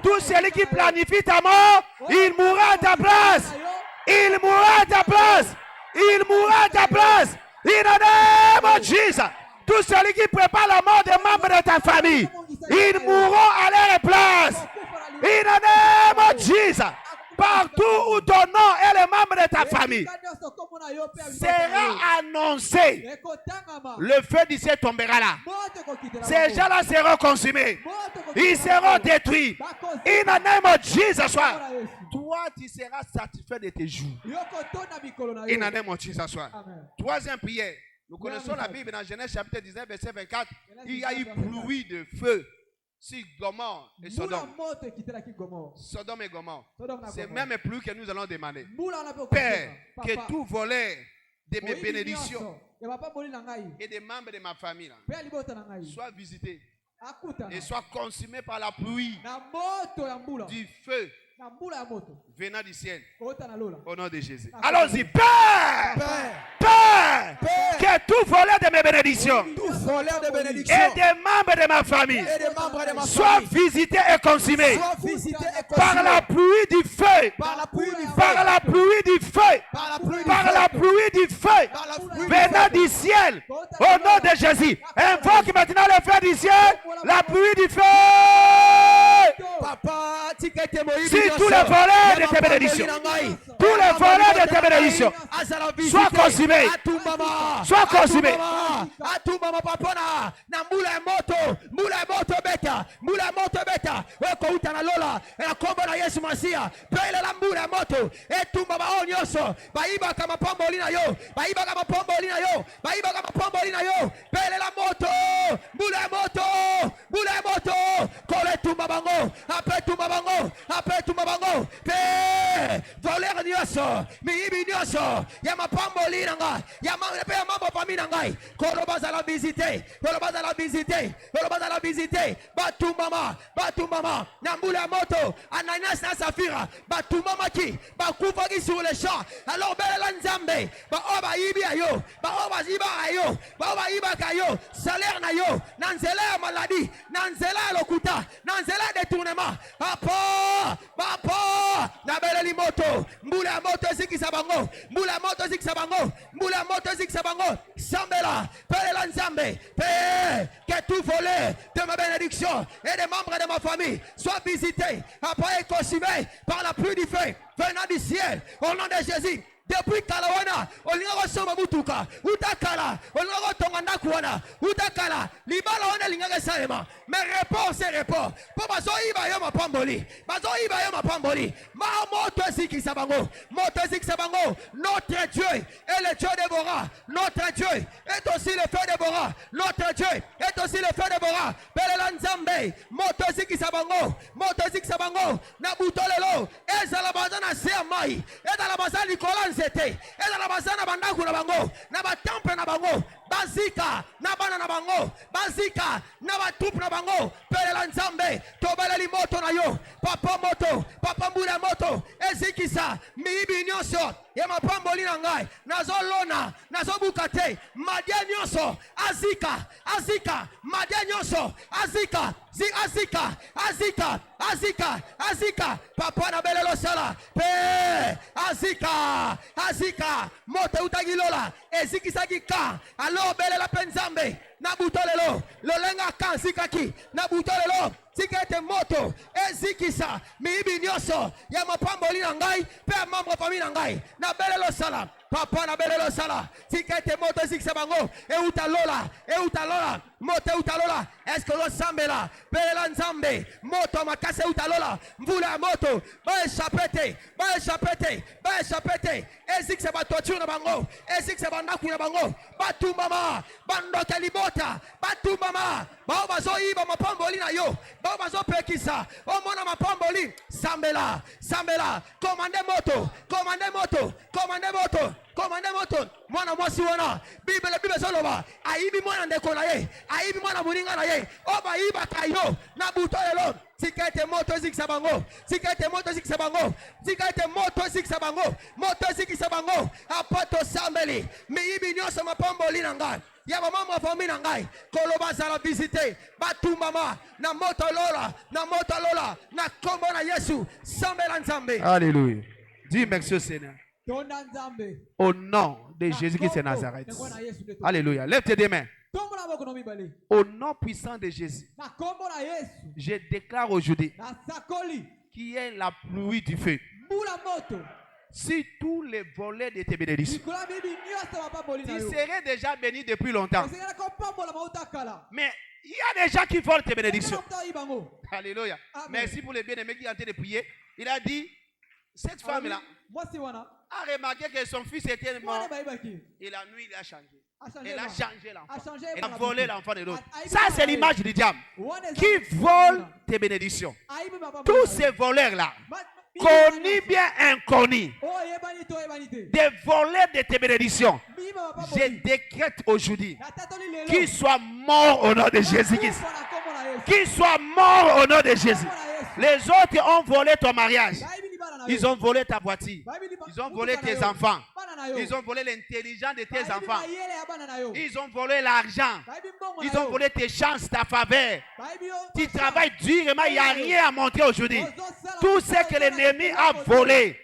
Tout celui qui planifie ta mort, il mourra à ta place. Il mourra à ta place. Il mourra à ta place. In the name of Jesus. Tout celui qui prépare la mort des membres de ta famille, ils mourront à leur place. In the name of Jesus. Partout où ton nom et les membres de ta famille sera annoncé, le feu du ciel tombera là. Ces gens-là seront consumés. Ils seront détruits. In the name of Jesus. Toi, tu seras satisfait de tes jours. In the name of Jesus. Troisième prière. Nous connaissons la Bible dans Genèse chapitre 19, verset 24. Il y a eu pluie de feu sur Gomorrhe et Sodome. Sodome et Gomorrhe. C'est même plus que nous allons demander. Père, que tout volet de mes bénédictions et des membres de ma famille soit visité et soit consumé par la pluie du feu venant du ciel. Au nom de Jésus. Allons-y. Père, que tout volet de mes bénédictions et des membres de ma famille soit visité et consumé par la pluie du feu. Par la pluie du feu. Par la pluie du feu venant du ciel. Au nom de Jésus. Invoque maintenant le feu du ciel. La pluie du feu. Si tous les volets de tes bénédictions, tous les volets de tes bénédictions soient consumés, soient consumés. Voler nyoso, miibi nyoso, ya mapamboli nanga, ya mambo famille nangai, kolobaza la visiter, batu mama, nambula moto, Ananias na Safira, batu mama ki, bakufaki sur les champs, alors bela nzambe, ba oba ibi ayo, ba oba ziba ayo, ba oba iba kayo, salaire na yo, nanzela maladie, nanzela lokuta, nanzela détournement, papa, nabele tobeleli moto mbula ya moto ezikisa bango mbula ya moto ezikisa bango mbula ya moto ezikisa bango sambela pelela nzambe pe que tout volé de ma bénédiction et des membres de ma famille soit visité après et consumé par la pluie du feu venant du ciel au nom de Jésus. Depuis Kalawana, olinga kosoma mutuka, utakala, olinga kotonga ndaku wana, utakala, libala wana linga salema. Mais réponse c'est réponse. Po bazo iba yo mapamboli, bazo iba yo mapamboli. Ma moto zikisa bango, moto zikisa bango. Notre Dieu est le Dieu de Bora. Notre Dieu est aussi le feu de Bora. Notre Dieu est aussi le feu de Bora. Belela nzambe, moto zikisa bango, moto zikisa bango. Na butolelo, ezala bazana se mai, ezala bazana Nicolas Zete, ezala bazana bandaku na bango, na batemple na bango, bazika na bana na bango, bazika na batup na bango, pelela nzambe, tobeleli moto na yo, papa moto, papa mbula moto, ezikisa, miibi nyonso, ya mapamboli na ngai, nazolona, nazobukate, madia nyonso, azika, azika, madia nyonso, azika, azika, azika, azika, azika, papa na belelo sala, pe, azika, azika, moto utagilola, ezikisa kika, alo belela penzambe, na butolelo, lolenga kan zikaki, na butolelo, tikete moto, ezikisa, miibi nyonso, ya mapamboli na ngai, pe mambo famille na ngai, na belelo sala, papa na belelo sala, tikete moto zikisa bango, e utalola, moto utalola, est-ce que lo sambela, belela nzambe, moto makase utalola, mvula moto, ba echapete, ezikisa batochu na bango, ezikisa bandaku na bango, batumbama, bandoke libota, batumbama, bao bazoiba mapamboli na yo, bao bazopekisa, omona mapamboli, sambela, commande moto, mwana mwasi wana, Bible soloba, aibi mwana ndeko na ye, aibi mwana muringa na ye, oba iba kayo, na butolelo, tikete moto zikisa bango, moto zikisa bango, apato sambeli, miibi nyonso mapamboli na ngai, ya mama famille na ngai, koloba zala visite, batumbama, na moto lola, na kombo na Yesu, sambela nzambe. Alléluia. Dis merci au Seigneur. Au nom de Jésus-Christ de Nazareth. Alléluia. Lève tes deux mains. Au nom puissant de Jésus, je déclare aujourd'hui qu'il y ait la pluie du feu si tous les volets de tes bénédictions. Tu serais déjà béni depuis longtemps. Mais il y a des gens qui volent tes bénédictions. Alléluia. Merci pour les bien-aimés qui ont été de prier. Il a dit, cette femme-là a remarqué que son fils était mort. Et la nuit, il a changé. Elle a changé l'enfant. Elle a volé l'enfant de l'autre. Ça, c'est l'image du diable qui vole tes bénédictions. Tous ces voleurs-là, connus bien inconnus, des voleurs de tes bénédictions, je décrète aujourd'hui qu'ils soient morts au nom de Jésus-Christ. Qu'ils soient morts au nom de Jésus. Les autres ont volé ton mariage. Ils ont volé ta voiture. Ils ont volé tes enfants. Ils ont volé l'intelligence de tes enfants. Ils ont volé l'argent. Ils ont volé tes chances, ta faveur. Tu travailles durement, il n'y a rien à montrer aujourd'hui. Tout ce que l'ennemi a volé,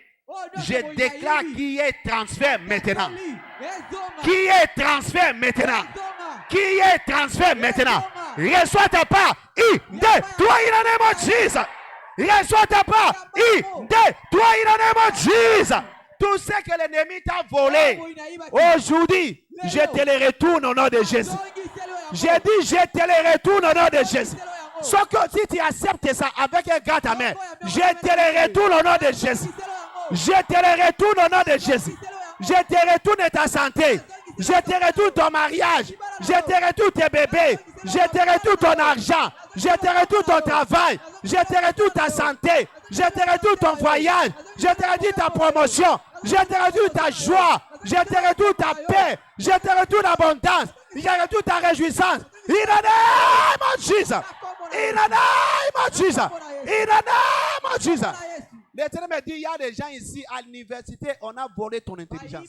je déclare qu'il y ait transfert maintenant. Qui est transfert maintenant? Qui est transfert maintenant? Reçois ta part. Toi, il en est mon Jesus. Reçois ta part. Toi, il en est mon Jesus. Tout ce que l'ennemi t'a volé, aujourd'hui, je te le retourne au nom de Jésus. J'ai dit, je te le retourne au nom de Jésus. Sauf que si tu acceptes ça avec un grand amen, je te le retourne au nom de Jésus. Je te le retourne au nom de Jésus. Je te retourne ta santé. Je te retourne ton mariage. Je te retourne tes bébés. Je te retourne ton argent. Je te retourne ton travail. Je te retourne ta santé. Je te retourne ton voyage. Je te retourne ta promotion. Je te retourne ta joie. Je te retourne ta paix. Je te retourne l'abondance. Je te retourne ta réjouissance. In the name of Jesus. In the name of Jesus. In the name of Jesus. L'Éternel me dit, il y a des gens ici à l'université, on a volé ton intelligence.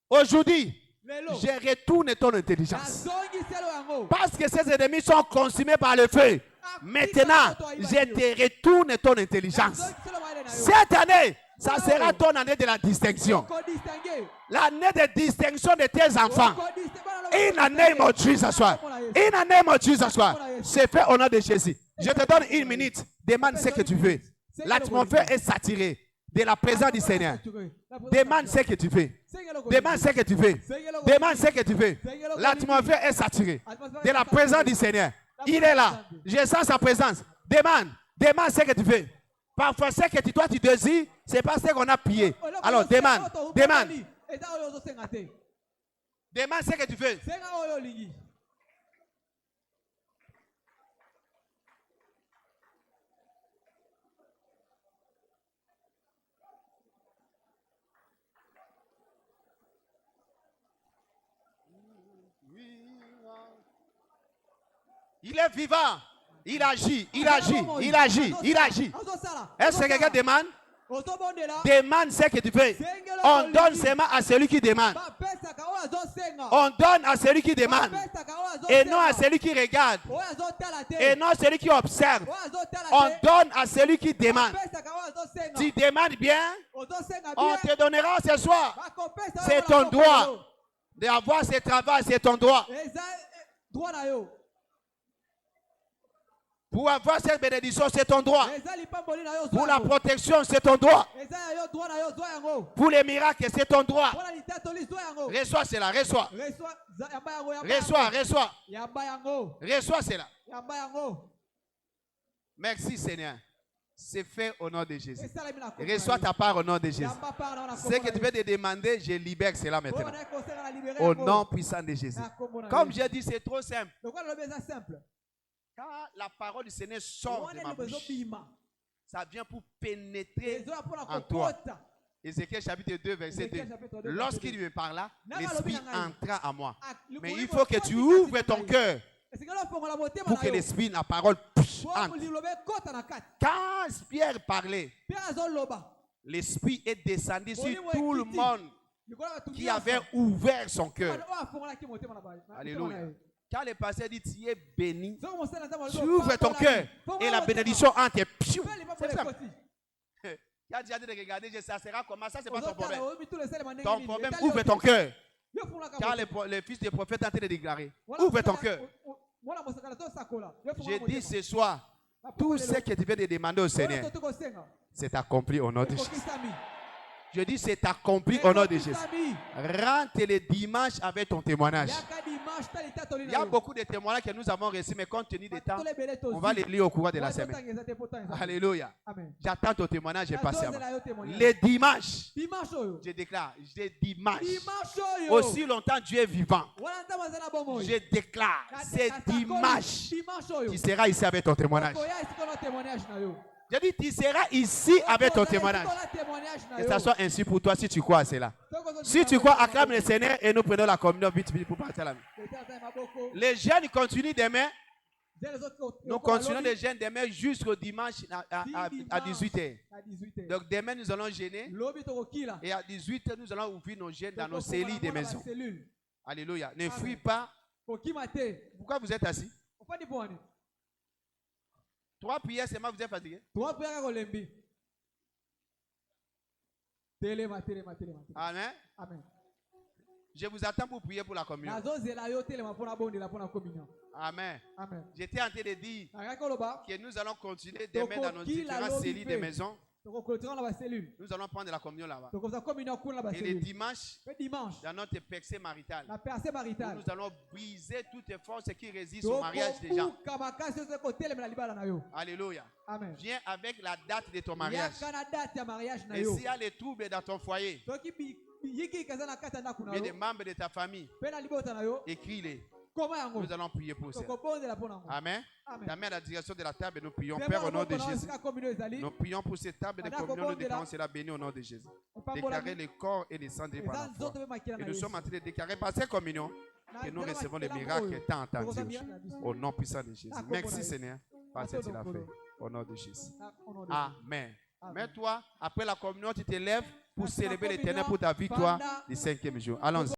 Aujourd'hui, je retourne ton intelligence. Parce que ces ennemis sont consumés par le feu. Maintenant, je te retourne ton intelligence. Cette année, ça sera ton année de la distinction. L'année de distinction de tes enfants. In the name of Jesus. In the name of Jesus. C'est fait au nom de Jésus. Je te donne 1 minute. Demande ce que tu veux. L'atmosphère est saturée de la présence du Seigneur. Demande ce que tu veux. Demande ce que tu veux. Demande ce que tu veux. L'atmosphère est saturée de la présence du Seigneur. Il est là. Je sens sa présence. Demande. Demande ce que tu veux. Parfois, ce que toi tu désires, c'est pas ce qu'on a pillé. Alors, demande. Demande. Demande ce que tu veux. Il est vivant. Il agit. Il agit. Il agit. Il agit. Est-ce que quelqu'un demande? Demande ce que tu veux. On donne seulement à celui qui demande. On donne à celui qui demande. Et non à celui qui regarde. Et non à celui qui observe. On donne à celui qui demande. Tu demandes bien, on te donnera ce soir. C'est ton droit. D'avoir ce travail, c'est ton droit. Pour avoir cette bénédiction, c'est ton droit. Pour la protection, c'est ton droit. Pour les miracles, c'est ton droit. Reçois cela, reçois. Reçois, reçois. Reçois cela. Merci Seigneur. C'est fait au nom de Jésus. Reçois ta part au nom de Jésus. Ce que tu veux te demander, je libère cela maintenant. Au nom puissant de Jésus. Comme j'ai dit, c'est trop simple. Quand la parole du Seigneur sort de ma bouche, ça vient pour pénétrer en toi. Ézéchiel chapitre 2, verset 2. Lorsqu'il me parla, l'Esprit entra en moi. Mais il faut que tu ouvres ton cœur pour que l'Esprit, la parole, entre. Quand Pierre parlait, l'Esprit est descendu sur tout le monde qui avait ouvert son cœur. Alléluia. Quand le pasteur dit tu es béni, tu ouvres ton cœur et la bénédiction entre. C'est simple. Il a déjà dit de regarder, ça sera comment ça, c'est pas ton problème. Ton problème, ouvre ton cœur. Quand le fils du prophète est en train de déclarer, ouvre ton cœur. J'ai dit ce soir, tout ce que tu veux te demander au Seigneur, c'est accompli au nom de Jésus. Je dis c'est accompli au nom de Jésus. Rentre le dimanche avec ton témoignage. Il y a beaucoup de témoignages que nous avons reçus, mais compte tenu du temps, on va les lire au courant de la semaine. Alléluia. J'attends ton témoignage impatiemment. Les dimanches, je déclare, dimanche. Aussi longtemps Dieu est vivant. Je déclare, c'est dimanche. Tu seras ici avec ton témoignage. Je dis, tu seras ici avec ton témoignage. Et ça soit ainsi pour toi si tu crois à cela. Si tu crois, acclame le Seigneur et nous prenons la communion vite pour partir à la main. Les jeunes continuent demain. Nous continuons les jeûnes demain jusqu'au dimanche à 18h. Donc demain nous allons jeûner. Et à 18h nous allons ouvrir nos jeûnes dans nos cellules des maisons. Alléluia. Ne fuis pas. Pourquoi vous êtes assis? 3 prières seulement, vous êtes fatigué? 3 prières à Olembi. Amen. Amen. Je vous attends pour prier pour la communion. Amen. Amen. J'étais en train de dire que nous allons continuer demain dans nos différentes cellules de maison. Nous allons prendre la communion là-bas. Et le dimanche, dans notre percée maritale, nous allons briser toutes les forces qui résistent au mariage des gens. Alléluia. Amen. Viens avec la date de ton mariage. Et s'il y a des troubles dans ton foyer, il y a des membres de ta famille, écris-les. Nous allons prier pour ça. Amen. Ta main à la direction de la table et nous prions. Père, au nom de Jésus, nous prions pour cette table de communion. Nous déclarons cela béni au nom de Jésus. Déclarer le corps et le sang de par la foi. Et nous sommes en train de déclarer par cette communion que nous recevons les miracles tant entendus. Au nom puissant de Jésus. Merci Seigneur. Parce que tu l'as fait. Au nom de Jésus. Amen. Mais toi, après la communion, tu te lèves pour célébrer l'Éternel pour ta victoire du 5e jour. Allons-y.